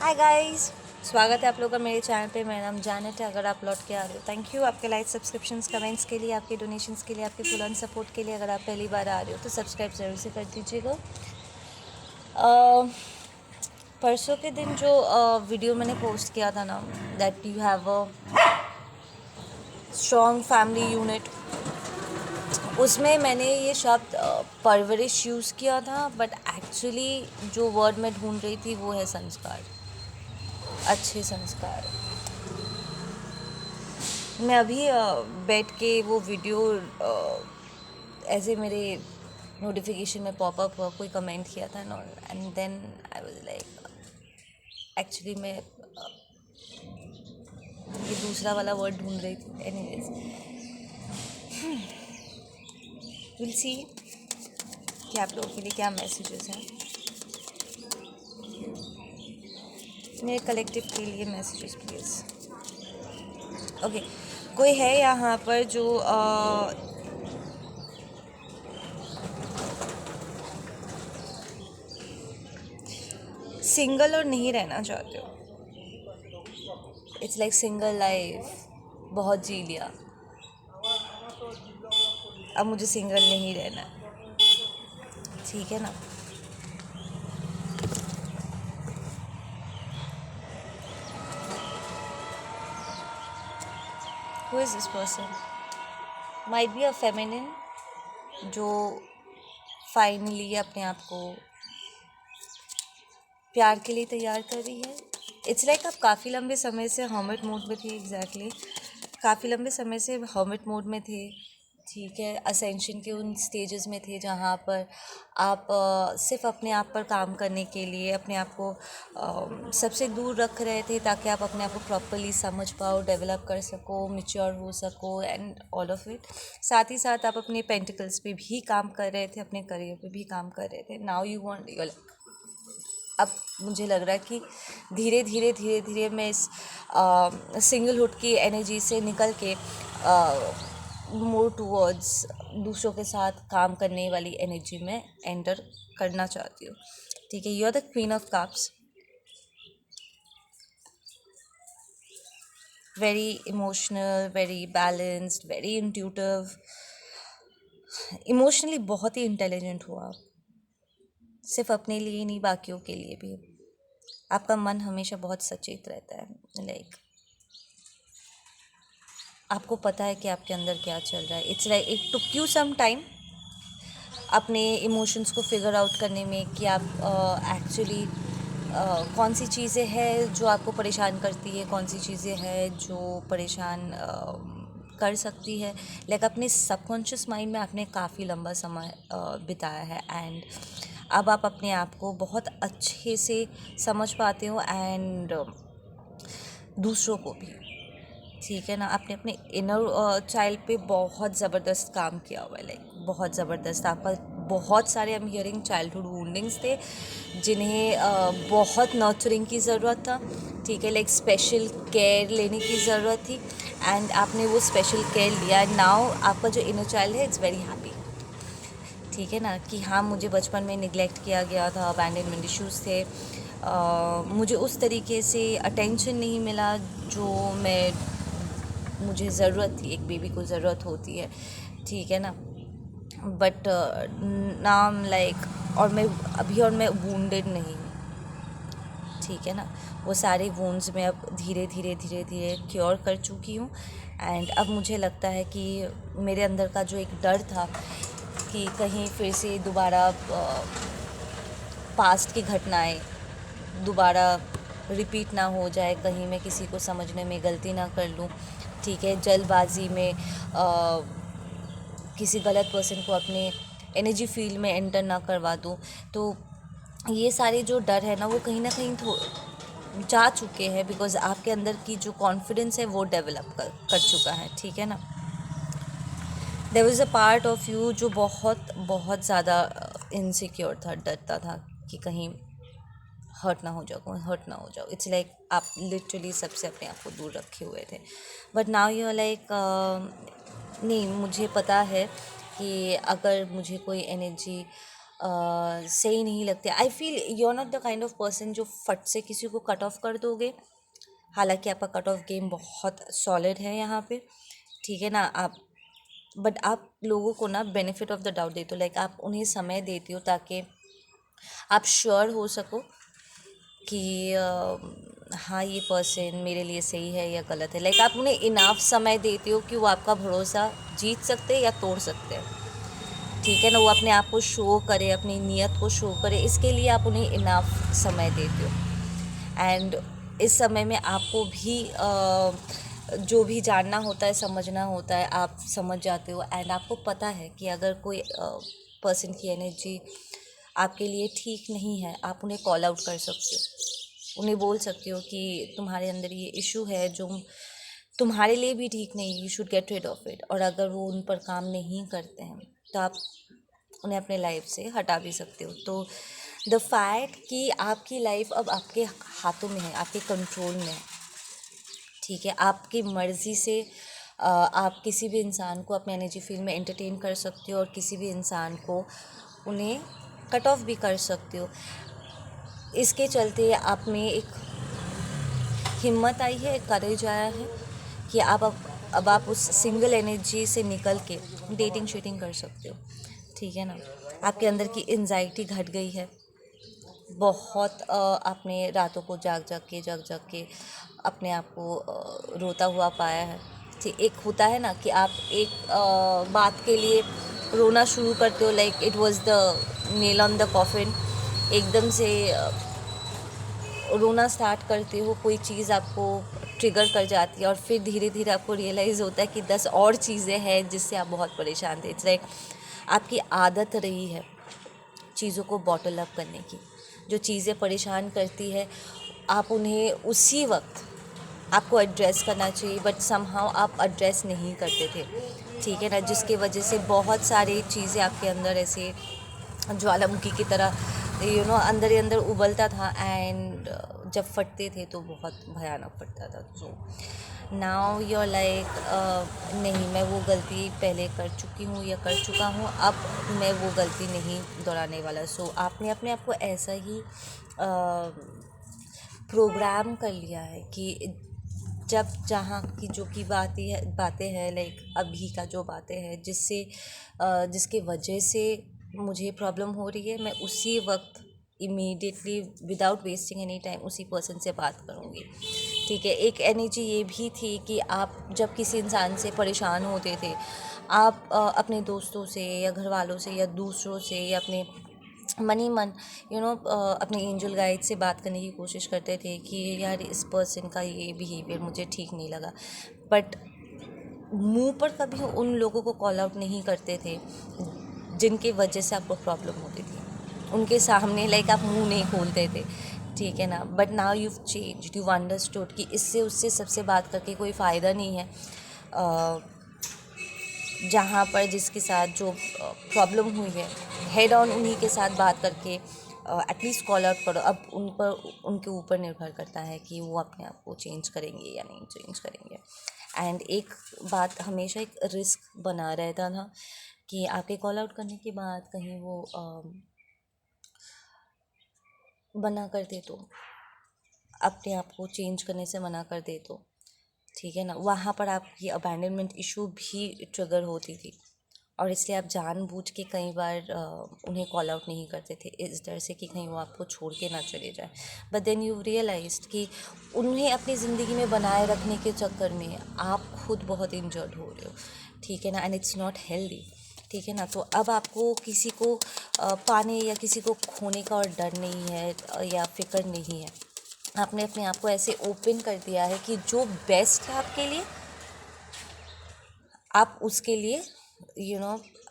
Hi guys, स्वागत है आप लोगों का मेरे चैनल पे। मेरा नाम जानत है। अगर आप लौट के आ रहे हो, थैंक यू आपके लाइक, सब्सक्रिप्शंस, कमेंट्स के लिए, आपके डोनेशंस के लिए, आपके फुल ऑन सपोर्ट के लिए। अगर आप पहली बार आ रहे हो तो सब्सक्राइब ज़रूर से कर दीजिएगा। परसों के दिन जो वीडियो मैंने पोस्ट किया था ना, that you have a strong family unit, उसमें मैंने ये शब्द परवरिश यूज़ किया था, बट एक्चुअली जो वर्ड मैं ढूंढ रही थी वो है संस्कार, अच्छे संस्कार। मैं अभी बैठ के वो वीडियो ऐसे मेरे नोटिफिकेशन में पॉपअप हुआ, कोई कमेंट किया था ना, and then I was like actually मैं ये दूसरा वाला वर्ड ढूंढ रही थी। एनीवेज, विल सी कि आप लोगों के लिए क्या मैसेजेस हैं, मेरे कलेक्टिव के लिए मैसेजेस प्लीज़। ओके, कोई है यहाँ पर जो सिंगल और नहीं रहना चाहते हो? इट्स लाइक सिंगल लाइफ बहुत जी लिया, अब मुझे सिंगल नहीं रहना है, ठीक है ना? Who is this person? Might be a feminine जो फाइनली अपने आप को प्यार के लिए तैयार कर रही है। इट्स लाइक आप काफ़ी लंबे समय से हर्मिट मोड में थे। एग्जैक्टली काफ़ी लंबे समय से हर्मिट मोड में थे, ठीक है। असेंशन के उन स्टेजेस में थे जहाँ पर आप सिर्फ अपने आप पर काम करने के लिए अपने आप को सबसे दूर रख रहे थे, ताकि आप अपने आप को प्रॉपरली समझ पाओ, डेवलप कर सको, मैच्योर हो सको एंड ऑल ऑफ इट। साथ ही साथ आप अपने पेंटिकल्स पे भी काम कर रहे थे, अपने करियर पे भी काम कर रहे थे। नाउ यू वांट योर, अब मुझे लग रहा है कि धीरे धीरे धीरे धीरे मैं इस सिंगलहुड की एनर्जी से निकल के मोर टूवर्ड्स दूसरों के साथ काम करने वाली एनर्जी में एंटर करना चाहती हूँ, ठीक है। You are the queen of cups, very emotional, very balanced, very intuitive, emotionally बहुत ही इंटेलिजेंट हो आप, सिर्फ अपने लिए नहीं बाकियों के लिए भी। आपका मन हमेशा बहुत सचेत रहता है, लाइक आपको पता है कि आपके अंदर क्या चल रहा है। It's like it took you some time अपने इमोशंस को फिगर आउट करने में कि आप एक्चुअली कौन सी चीज़ें हैं जो आपको परेशान करती है, कौन सी चीज़ें हैं जो परेशान कर सकती है। लाइक अपने सबकॉन्शियस माइंड में आपने काफ़ी लंबा समय बिताया है, एंड अब आप अपने आप को बहुत अच्छे से समझ पाते हो, एंड दूसरों को भी, ठीक है ना। आपने अपने इनर चाइल्ड पे बहुत ज़बरदस्त काम किया हुआ है, लाइक बहुत ज़बरदस्त। आपका बहुत सारे आई एम हियरिंग चाइल्डहुड वुंडिंग्स थे जिन्हें बहुत नर्चरिंग की ज़रूरत था, ठीक है। लाइक स्पेशल केयर लेने की ज़रूरत थी, एंड आपने वो स्पेशल केयर लिया। नाउ आपका जो इनर चाइल्ड है इट्स वेरी हैप्पी, ठीक है ना। कि हाँ, मुझे बचपन में निगलेक्ट किया गया था, अबैंडनमेंट इश्यूज़ थे, मुझे उस तरीके से अटेंशन नहीं मिला जो मुझे ज़रूरत थी, एक बेबी को ज़रूरत होती है, ठीक है ना। बट नाम लाइक और मैं अभी और मैं वूंडेड नहीं हूँ, ठीक है ना। वो सारे वूंड्स में अब धीरे धीरे धीरे धीरे क्योर कर चुकी हूँ, एंड अब मुझे लगता है कि मेरे अंदर का जो एक डर था कि कहीं फिर से दोबारा पास्ट की घटनाएं दोबारा रिपीट ना हो जाए, कहीं मैं किसी को समझने में गलती ना कर लूँ, ठीक है। जल्दबाजी में किसी गलत पर्सन को अपने एनर्जी फील्ड में एंटर ना करवा दूँ। तो ये सारे जो डर है ना, वो कहीं ना कहीं जा चुके हैं, बिकॉज आपके अंदर की जो कॉन्फिडेंस है वो डेवलप कर चुका है, ठीक है ना। There was a part of you जो बहुत बहुत ज़्यादा इनसिक्योर था, डरता था कि कहीं हर्ट ना हो जाओ, हर्ट ना हो जाओ। इट्स लाइक आप लिटरली सबसे अपने आप को दूर रखे हुए थे, but now you are like नहीं, मुझे पता है कि अगर मुझे कोई एनर्जी सही नहीं लगते। I feel you are not the kind of person जो फट से किसी को कट ऑफ कर दोगे। हालांकि आपका कट ऑफ गेम बहुत सॉलिड है यहाँ पे, ठीक है ना। आप बट आप लोगों को ना बेनिफिट ऑफ द डाउट देते हो, लाइक आप उन्हें समय देते हो ताकि आप श्योर हो सको कि हाँ ये पर्सन मेरे लिए सही है या गलत है। लाइक आप उन्हें इनाफ समय देते हो कि वो आपका भरोसा जीत सकते हैं या तोड़ सकते हैं, ठीक है ना। वो अपने आप को शो करे, अपनी नीयत को शो करे, इसके लिए आप उन्हें इनाफ समय देते हो। एंड इस समय में आपको भी जो भी जानना होता है, समझना होता है, आप समझ जाते हो। एंड आपको पता है कि अगर कोई पर्सन की एनर्जी आपके लिए ठीक नहीं है, आप उन्हें कॉल आउट कर सकते हो, उन्हें बोल सकते हो कि तुम्हारे अंदर ये इशू है जो तुम्हारे लिए भी ठीक नहीं, you should get rid of it. और अगर वो उन पर काम नहीं करते हैं तो आप उन्हें अपने लाइफ से हटा भी सकते हो। तो द फैक्ट कि आपकी लाइफ अब आपके हाथों में है, आपके कंट्रोल में है, ठीक है। आपकी मर्ज़ी से आप किसी भी इंसान को अपने एनर्जी फील्ड में एंटरटेन कर सकते हो और किसी भी इंसान को उन्हें कट ऑफ भी कर सकते हो। इसके चलते आप में एक हिम्मत आई है, एक करेज आया है कि अब आप उस सिंगल एनर्जी से निकल के डेटिंग शीटिंग कर सकते हो, ठीक है ना। आपके अंदर की एंजाइटी घट गई है बहुत। आपने रातों को जाग जाग के अपने आप को रोता हुआ पाया है, ठीक। एक होता है ना कि आप एक बात के लिए रोना शुरू करते हो, like it was the nail on the coffin. एकदम से रोना स्टार्ट करते हो, कोई चीज़ आपको ट्रिगर कर जाती है और फिर धीरे धीरे आपको रियलाइज़ होता है कि 10 और चीज़ें हैं जिससे आप बहुत परेशान थे। इट्स लाइक आपकी आदत रही है चीज़ों को बॉटल अप करने की। जो चीज़ें परेशान करती है आप उन्हें उसी वक्त आपको एड्रेस करना चाहिए, बट समहाउ आप एड्रेस नहीं करते थे, ठीक है ना। जिसकी वजह से बहुत सारी चीज़ें आपके अंदर ऐसे ज्वालामुखी की तरह अंदर ही अंदर उबलता था। एंड जब फटते थे तो बहुत भयानक फटता था। So now you are like नहीं, मैं वो गलती पहले कर चुकी हूँ या कर चुका हूँ, अब मैं वो गलती नहीं दोहराने वाला। सो आपने अपने आप को ऐसा ही प्रोग्राम कर लिया है कि जब जहाँ की जो की बातें हैं, लाइक अभी का जो बातें हैं जिसके वजह से मुझे प्रॉब्लम हो रही है, मैं उसी वक्त immediately without wasting any time उसी पर्सन से बात करूँगी, ठीक है। एक एनर्जी ये भी थी कि आप जब किसी इंसान से परेशान होते थे, आप अपने दोस्तों से या घर वालों से या दूसरों से या अपने मन ही मन अपने एंजल गाइड से बात करने की कोशिश करते थे कि यार इस पर्सन का ये बिहेवियर मुझे ठीक नहीं लगा, बट मुंह पर कभी उन लोगों को कॉल आउट नहीं करते थे जिनके वजह से आपको प्रॉब्लम होती थी। उनके सामने लाइक आप मुंह नहीं खोलते थे, ठीक है ना। But now you changed, you understood कि इससे उससे सबसे बात करके कोई फ़ायदा नहीं है। जहाँ पर जिसके साथ जो प्रॉब्लम हुई है, हेड ऑन उन्हीं के साथ बात करके एटलीस्ट कॉल आउट करो। अब उनके ऊपर निर्भर करता है कि वो अपने आप को चेंज करेंगे या नहीं चेंज करेंगे। एंड एक बात हमेशा एक रिस्क बना रहता था कि आपके कॉल आउट करने के बाद कहीं वो मना कर दे, तो अपने आप को चेंज करने से मना कर दे, तो ठीक है ना, वहाँ पर आपकी अबैंडनमेंट इशू भी ट्रिगर होती थी। और इसलिए आप जानबूझ के कई बार उन्हें कॉल आउट नहीं करते थे, इस डर से कि कहीं वो आपको छोड़ के ना चले जाए। बट देन यू रियलाइज्ड कि उन्हें अपनी ज़िंदगी में बनाए रखने के चक्कर में आप खुद बहुत इंजर्ड हो रहे हो, ठीक है ना। एंड इट्स नॉट हेल्दी, ठीक है ना। तो अब आपको किसी को पाने या किसी को खोने का और डर नहीं है या फिक्र नहीं है। आपने अपने आप को ऐसे ओपन कर दिया है कि जो बेस्ट है आपके लिए, आप उसके लिए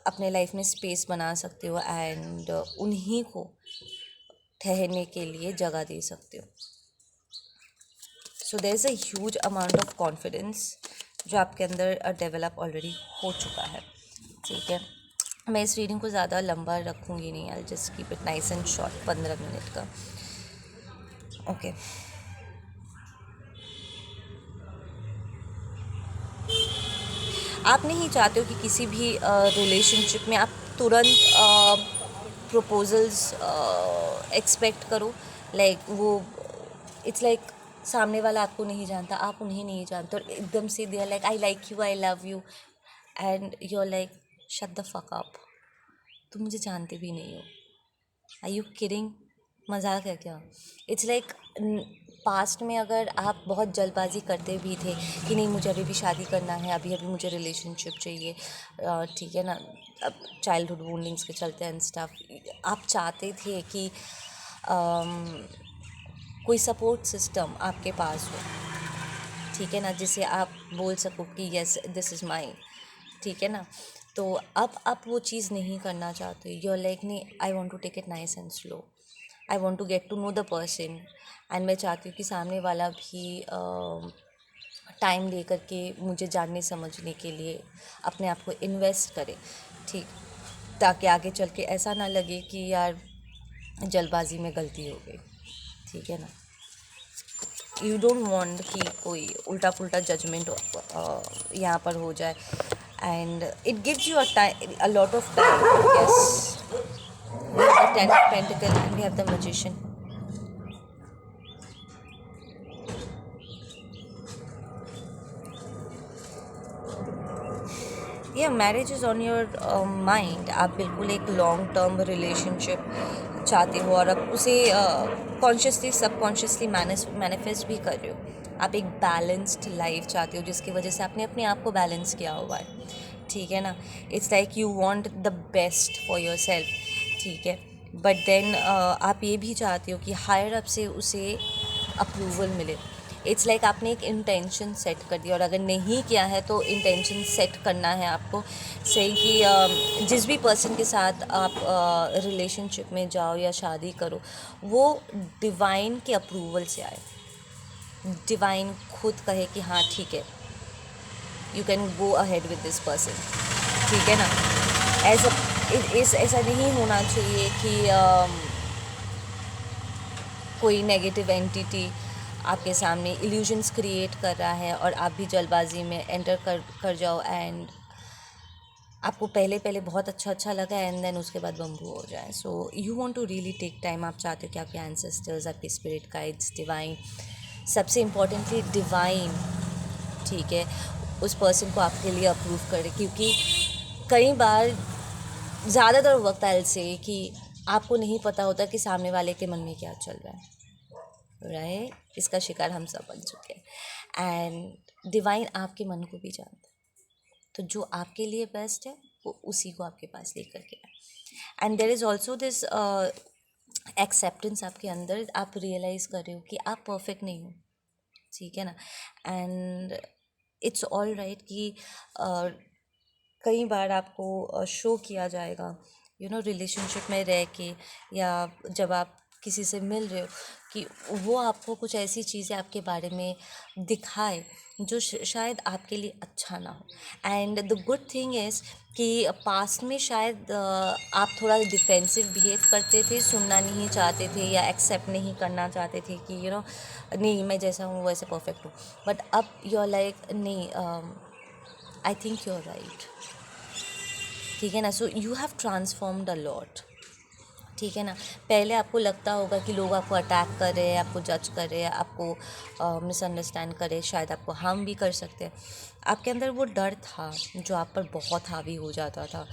अपने लाइफ में स्पेस बना सकते हो एंड उन्हीं को ठहरने के लिए जगह दे सकते हो। So there is a huge amount of confidence जो आपके अंदर डेवलप ऑलरेडी हो चुका है, ठीक है। मैं इस रीडिंग को ज़्यादा लंबा रखूँगी नहीं, I just keep it nice and short, 15 minute का, ओके। आप नहीं चाहते हो कि किसी भी रिलेशनशिप में आप तुरंत प्रपोजल्स एक्सपेक्ट करो, लाइक वो इट्स लाइक सामने वाला आपको नहीं जानता, आप उन्हें नहीं जानते, और एकदम से they are like I like you, I love you, and you are like shut the fuck up, तुम मुझे जानते भी नहीं हो, आर यू किडिंग, मजाक है क्या? इट्स लाइक पास्ट में अगर आप बहुत जल्दबाजी करते भी थे कि नहीं मुझे अभी भी शादी करना है, अभी अभी मुझे रिलेशनशिप चाहिए, ठीक है ना, अब चाइल्डहुड वूंडिंग्स के चलते एंड स्टफ, आप चाहते थे कि कोई सपोर्ट सिस्टम आपके पास हो, ठीक है ना, जिसे आप बोल सको कि यस दिस इज़ माई, ठीक है ना, तो अब आप वो चीज़ नहीं करना चाहते, यू आर लाइक नहीं, I want to take it nice and slow, I want to get to know the person, and मैं चाहती हूँ कि सामने वाला भी टाइम ले करके मुझे जानने समझने के लिए अपने आप को इन्वेस्ट करे, ठीक, ताकि आगे चल के ऐसा ना लगे कि यार जल्दबाजी में गलती हो गई, ठीक है ना। यू डोंट वांट कि कोई उल्टा पुल्टा जजमेंट यहाँ पर हो जाए, and it gives you a lot of time, yes, we have the 10 of pentacle and we have the magician. Yeah, marriage is on your mind. आप बिल्कुल एक लॉन्ग टर्म रिलेशनशिप चाहते हो, और आप उसे कॉन्शियसली सबकॉन्शियसली मैनिफेस्ट भी कर रहे हो, आप एक बैलेंस्ड लाइफ चाहते हो जिसकी वजह से आपने अपने आप को बैलेंस किया हुआ है, ठीक है ना, it's like you want the best for your self, ठीक है, बट देन आप ये भी चाहते हो कि हायर अप से उसे अप्रूवल मिले, इट्स लाइक आपने एक इंटेंशन सेट कर दिया, और अगर नहीं किया है तो इंटेंशन सेट करना है आपको, सही कि जिस भी पर्सन के साथ आप रिलेशनशिप में जाओ या शादी करो, वो डिवाइन के अप्रूवल से आए, डिवाइन खुद कहे कि हाँ ठीक है, you can go ahead with this person, ठीक है ना, ऐसा नहीं होना चाहिए कि कोई नेगेटिव एंटिटी आपके सामने इल्यूजन्स क्रिएट कर रहा है और आप भी जल्दबाजी में एंटर कर जाओ, एंड आपको पहले बहुत अच्छा लगा एंड देन उसके बाद बम्बू हो जाए। So you want to really take time, आप चाहते हो कि आपके एंसेस्टर्स, आपके स्पिरिट गाइड्स, डिवाइन, सबसे इम्पॉर्टेंटली डिवाइन, ठीक है, उस पर्सन को आपके लिए अप्रूव करे, क्योंकि कई बार ज़्यादातर वक्त ऐसे कि आपको नहीं पता होता कि सामने वाले के मन में क्या चल रहा है, राइट, इसका शिकार हम सब बन चुके हैं, एंड डिवाइन आपके मन को भी जानता है, तो जो आपके लिए बेस्ट है वो उसी को आपके पास लेकर के आए, and there is also this acceptance आपके अंदर, आप रियलाइज़ कर रहे हो कि आप परफेक्ट नहीं हो, ठीक है ना, एंड इट्स ऑल राइट कि कई बार आपको शो किया जाएगा, यू नो, रिलेशनशिप में रह के या जब आप किसी से मिल रहे हो, कि वो आपको कुछ ऐसी चीज़ें आपके बारे में दिखाए जो शायद आपके लिए अच्छा ना हो, and the good thing is कि पास्ट में शायद आप थोड़ा डिफेंसिव बिहेव करते थे, सुनना नहीं चाहते थे या एक्सेप्ट नहीं करना चाहते थे कि यू नो नहीं मैं जैसा हूँ वैसे परफेक्ट हूँ, बट अब यू आर लाइक नहीं, I think you are right, ठीक है ना, so you have transformed a lot, ठीक है ना, पहले आपको लगता होगा कि लोग आपको अटैक कर रहे हैं, आपको जज कर रहे हैं, आपको मिसअंडरस्टैंड कर रहे हैं, शायद आपको हार्म भी कर सकते हैं, आपके अंदर वो डर था जो आप पर बहुत हावी हो जाता था,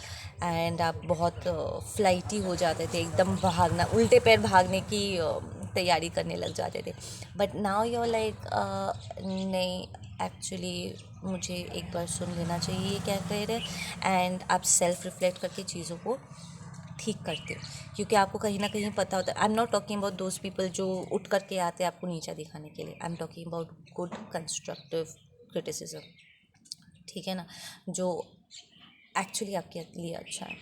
एंड आप बहुत फ्लाइटी हो जाते थे, एकदम भागना, उल्टे पैर भागने की तैयारी करने लग जाते थे, but now you are like नहीं, एक्चुअली मुझे एक बार सुन लेना चाहिए ये क्या कह रहे हैं, एंड आप सेल्फ रिफ्लेक्ट करके चीज़ों को ठीक करते हो, क्योंकि आपको कहीं ना कहीं पता होता है, I am not talking about those people जो उठ करके आते हैं आपको नीचा दिखाने के लिए, I am talking about good constructive criticism, ठीक है ना, जो एक्चुअली आपके लिए अच्छा है,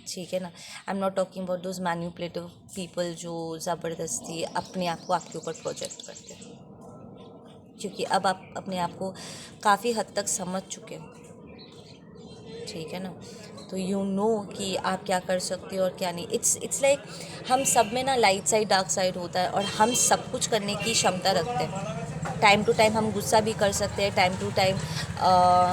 ठीक है ना, आई am not talking about those manipulative people जो ज़बरदस्ती अपने आप को आपके ऊपर प्रोजेक्ट करते हैं, क्योंकि अब आप अपने आप को काफ़ी हद तक समझ चुके हो, ठीक है ना, तो यू नो कि आप क्या कर सकते हो और क्या नहीं, इट्स लाइक हम सब में ना लाइट साइड डार्क साइड होता है, और हम सब कुछ करने की क्षमता रखते हैं, टाइम टू टाइम हम गुस्सा भी कर सकते हैं, टाइम टू टाइम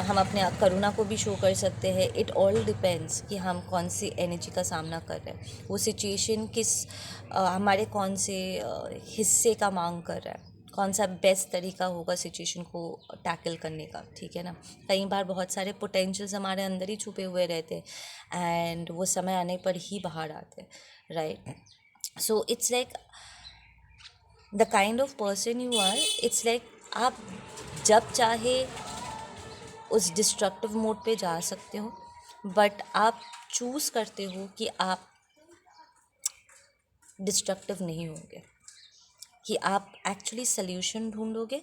हम अपने करुणा को भी शो कर सकते हैं। इट ऑल डिपेंड्स कि हम कौन सी एनर्जी का सामना कर रहे हैं, वो सिचुएशन किस हमारे कौन से हिस्से का मांग कर रहा है, कौन सा बेस्ट तरीका होगा सिचुएशन को टैकल करने का। ठीक है ना, कई बार बहुत सारे पोटेंशियल्स हमारे अंदर ही छुपे हुए रहते हैं एंड वो समय आने पर ही बाहर आते हैं, right. So it's like the kind of person you are, it's like आप जब चाहे उस डिस्ट्रक्टिव मोड पे जा सकते हो, बट आप चूज़ करते हो कि आप डिस्ट्रक्टिव नहीं होंगे, कि आप एक्चुअली सल्यूशन ढूंढोगे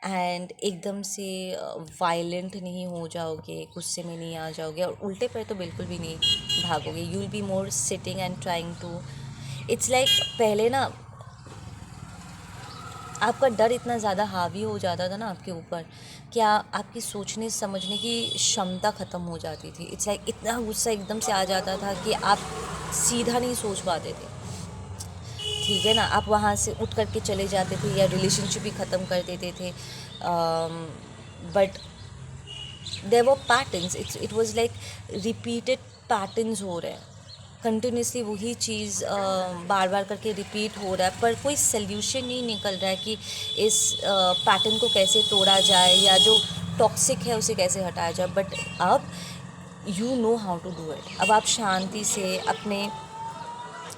एंड एकदम से वायलेंट नहीं हो जाओगे, गुस्से में नहीं आ जाओगे और उल्टे पर तो बिल्कुल भी नहीं भागोगे। You will be more sitting and trying to, it's like पहले ना आपका डर इतना ज़्यादा हावी हो जाता था ना आपके ऊपर, क्या आपकी सोचने समझने की क्षमता ख़त्म हो जाती थी। इट्स लाइक इतना गुस्सा एकदम से आ जाता था कि आप सीधा नहीं सोच पाते थे। ठीक है ना, आप वहाँ से उठ करके चले जाते थे या रिलेशनशिप ही ख़त्म कर देते थे। But there were patterns, it was like repeated patterns हो रहे हैं, कंटिन्यूसली वही चीज़ बार बार करके रिपीट हो रहा है, पर कोई सल्यूशन नहीं निकल रहा है कि इस पैटर्न को कैसे तोड़ा जाए या जो टॉक्सिक है उसे कैसे हटाया जाए। बट अब you know how to do it. अब आप शांति से अपने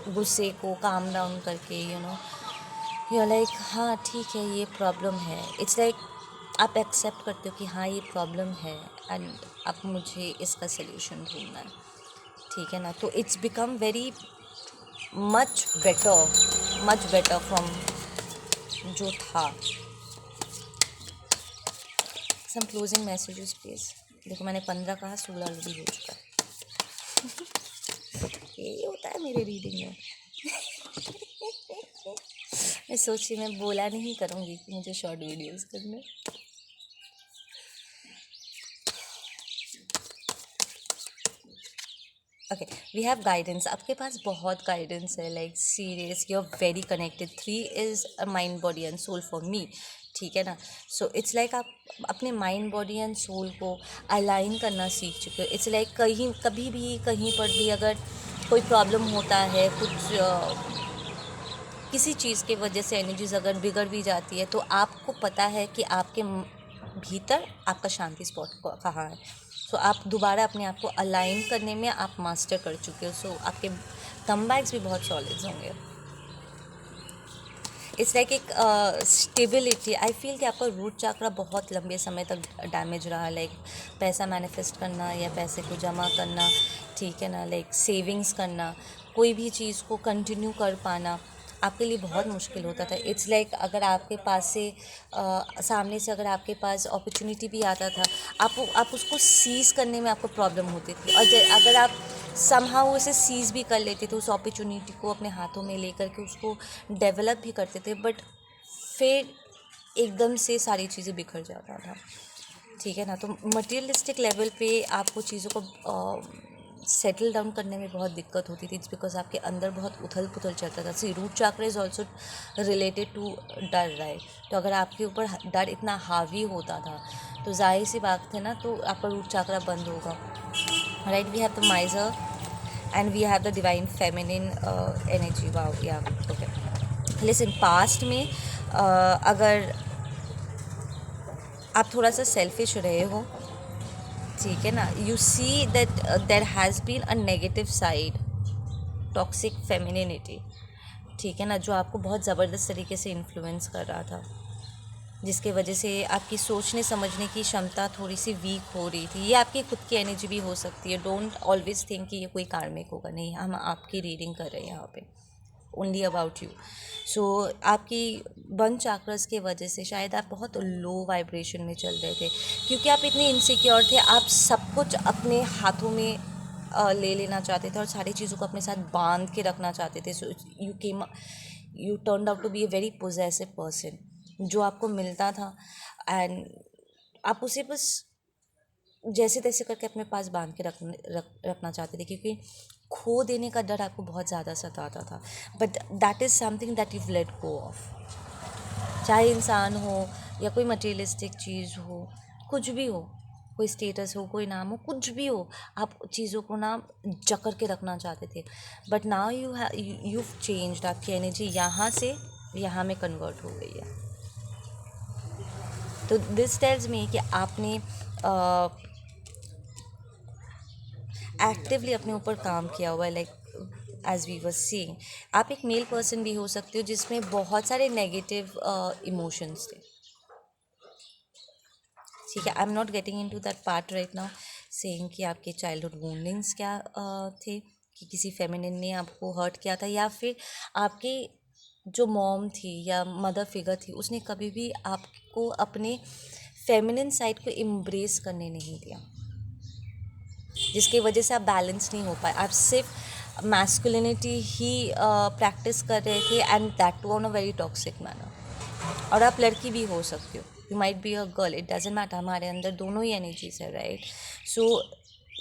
गुस्से को काम डाउन करके यू लाइक हाँ ठीक है ये प्रॉब्लम है। इट्स लाइक आप एक्सेप्ट करते हो कि हाँ ये प्रॉब्लम है एंड अब मुझे इसका सल्यूशन ढूंढना है। ठीक है ना, तो it's become very much better from जो था। सम क्लोजिंग मैसेजेस प्लीज़। देखो मैंने 15 कहा, 16 ऑलरेडी हो चुका है। यही होता है मेरे रीडिंग में। मैं सोची मैं बोला नहीं करूँगी कि मुझे शॉर्ट वीडियोस करने। Okay, we have guidance. आपके पास बहुत गाइडेंस है, like serious, you are very connected. 3 is a mind body and soul for me. ठीक है ना, सो इट्स लाइक आप अपने माइंड बॉडी एंड सोल को अलाइन करना सीख चुके हो। इट्स लाइक कहीं कभी भी कहीं पर भी अगर कोई प्रॉब्लम होता है, कुछ किसी चीज़ की वजह से एनर्जीज अगर बिगड़ भी जाती है, तो आपको पता है कि आपके भीतर आपका शांति स्पॉट कहाँ है। सो आप दोबारा अपने आप को अलाइन करने में आप मास्टर कर चुके हो। सो आपके कमबैक्स भी बहुत सॉलिड होंगे। इट्स लाइक एक स्टेबिलिटी। आई फील कि आपका रूट चक्रा बहुत लंबे समय तक डैमेज रहा, लाइक पैसा मैनिफेस्ट करना या पैसे को जमा करना। ठीक है ना, लाइक सेविंग्स करना, कोई भी चीज़ को कंटिन्यू कर पाना आपके लिए बहुत मुश्किल होता था। इट्स लाइक अगर आपके पास से सामने से अगर आपके पास अपॉर्चुनिटी भी आता था, आप उसको सीज़ करने में आपको प्रॉब्लम होती थी। और अगर आप समहाउ उसे सीज़ भी कर लेते थे, उस अपॉर्चुनिटी को अपने हाथों में लेकर के उसको डेवलप भी करते थे, बट फिर एकदम से सारी चीज़ें बिखर जाता था। ठीक है ना, तो मटेरियलिस्टिक लेवल पे आपको चीज़ों को सेटल डाउन करने में बहुत दिक्कत होती थी। इट्स बिकॉज आपके अंदर बहुत उथल पुथल चलता था। सी रूट चक्र इज़ ऑल्सो रिलेटेड टू डर, राइट। तो अगर आपके ऊपर डर इतना हावी होता था तो जाहिर सी बात है ना, तो आपका रूट चक्र बंद होगा, right. We have the miser and we have the divine feminine energy. Wow, yeah okay. Listen, past में अगर आप थोड़ा सा सेल्फिश रहे हो, ठीक है ना, you see that there has been a negative side, toxic femininity. ठीक है ना, जो आपको बहुत ज़बरदस्त तरीके से इन्फ्लुएंस कर रहा था, जिसके वजह से आपकी सोचने समझने की क्षमता थोड़ी सी वीक हो रही थी। ये आपकी खुद की एनर्जी भी हो सकती है। डोंट ऑलवेज थिंक कि ये कोई कार्मिक होगा। नहीं, हम आपकी रीडिंग कर रहे हैं यहाँ पे, ओनली अबाउट यू। सो आपकी बर्न चाक्रस के वजह से शायद आप बहुत लो वाइब्रेशन में चल रहे थे, क्योंकि आप इतने इनसिक्योर थे। आप सब कुछ अपने हाथों में ले लेना चाहते थे और सारी चीज़ों को अपने साथ बांध के रखना चाहते थे। So you turned out to be a very possessive person. जो आपको मिलता था एंड आप उसे बस जैसे तैसे करके अपने पास बांध के रखना चाहते थे, क्योंकि खो देने का डर आपको बहुत ज़्यादा सताता था। But that is something that you let go of. चाहे इंसान हो या कोई मटेरियलिस्टिक चीज़ हो, कुछ भी हो, कोई स्टेटस हो, कोई नाम हो, कुछ भी हो, आप चीज़ों को ना जकड़ के रखना चाहते थे, बट नाउ यू चेंज्ड। आपकी एनर्जी यहाँ से यहाँ में कन्वर्ट हो गई है। तो दिस टेल्स मी कि आपने एक्टिवली अपने ऊपर काम किया हुआ है। Like as we were seeing, आप एक मेल पर्सन भी हो सकते हो जिसमें बहुत सारे नेगेटिव इमोशंस थे। ठीक है, I am not getting into that part right now, saying कि आपके चाइल्डहुड वूंडिंग्स क्या थे, कि किसी फेमिनिन ने आपको हर्ट किया था, या फिर आपकी जो मॉम थी या मदर फिगर थी उसने कभी भी आपको अपने फेमिनिन साइड को एम्ब्रेस करने नहीं दिया, जिसकी वजह से आप बैलेंस नहीं हो पाए। आप सिर्फ मैस्कुलिनिटी ही प्रैक्टिस कर रहे थे, and that too on a very toxic manner. और आप लड़की भी हो सकते हो, you might be a girl, it doesn't matter, हमारे अंदर दोनों ही एनर्जीज है, right? So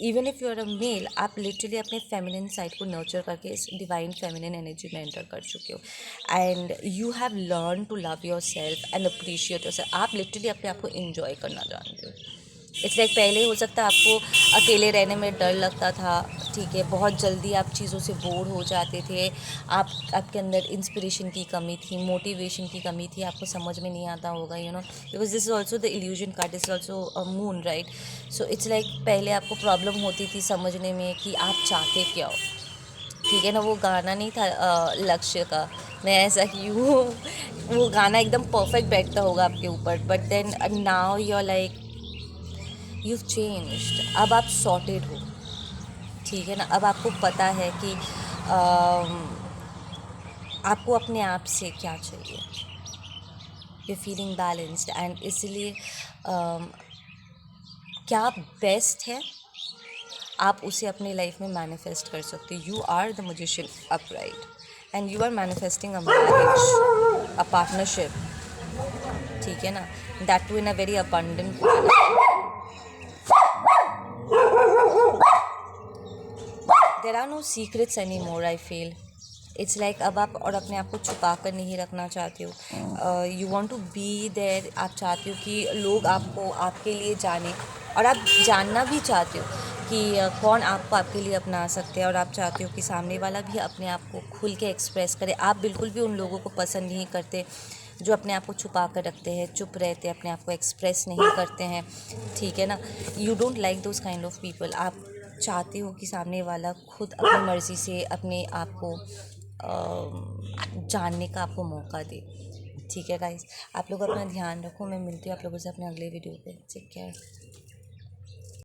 even if you are a male, आप लिटरली अपने फेमिनिन साइड को नर्चर करके इस डिवाइन फेमिनिन एनर्जी में एंटर कर चुके हो, and you have learn to love yourself and appreciate your self. आप लिटरली अपने आप को इन्जॉय करना जानते हो। इट्स लाइक पहले हो सकता है आपको अकेले रहने में डर लगता था, ठीक है, बहुत जल्दी आप चीज़ों से बोर हो जाते थे, आपके अंदर इंस्पिरेशन की कमी थी, मोटिवेशन की कमी थी, आपको समझ में नहीं आता होगा, you know, because this is also the illusion card, this is also a moon, right? So it's like पहले आपको प्रॉब्लम होती थी समझने में कि आप चाहते क्या हो। ठीक है ना, वो गाना नहीं था लक्ष्य का, मैं ऐसा ही हूँ। वो गाना एकदम परफेक्ट बैठता होगा आपके ऊपर, but then now you are like you changed, अब आप सॉर्टेड हो। ठीक है ना, अब आपको पता है कि आपको अपने आप से क्या चाहिए, यू फीलिंग बैलेंस्ड, एंड इसलिए क्या बेस्ट है आप उसे अपनी लाइफ में मैनिफेस्ट कर सकते हो। You are the magician upright, and you are manifesting a marriage, a partnership, ठीक है ना, that too in a very abundant. There are no secrets anymore, I feel it's like अब आप और अपने आप को छुपा कर नहीं रखना चाहते हो, you want to be there. आप चाहते हो कि लोग आपको आपके लिए जाने, और आप जानना भी चाहते हो कि कौन आपको आपके लिए अपना सकते हैं, और आप चाहते हो कि सामने वाला भी अपने आप को खुल के एक्सप्रेस करे। आप बिल्कुल भी उन लोगों को पसंद नहीं करते जो अपने आप को छुपा कर रखते हैं, चुप रहते हैं, अपने आप को एक्सप्रेस नहीं करते हैं, ठीक है ना। You don't like those kind of people. आप चाहते हो कि सामने वाला खुद अपनी मर्ज़ी से अपने आप को जानने का आपको मौका दे। ठीक है गाइस, आप लोग अपना ध्यान रखो, मैं मिलती हूँ आप लोगों से अपने अगले वीडियो पे। Take care.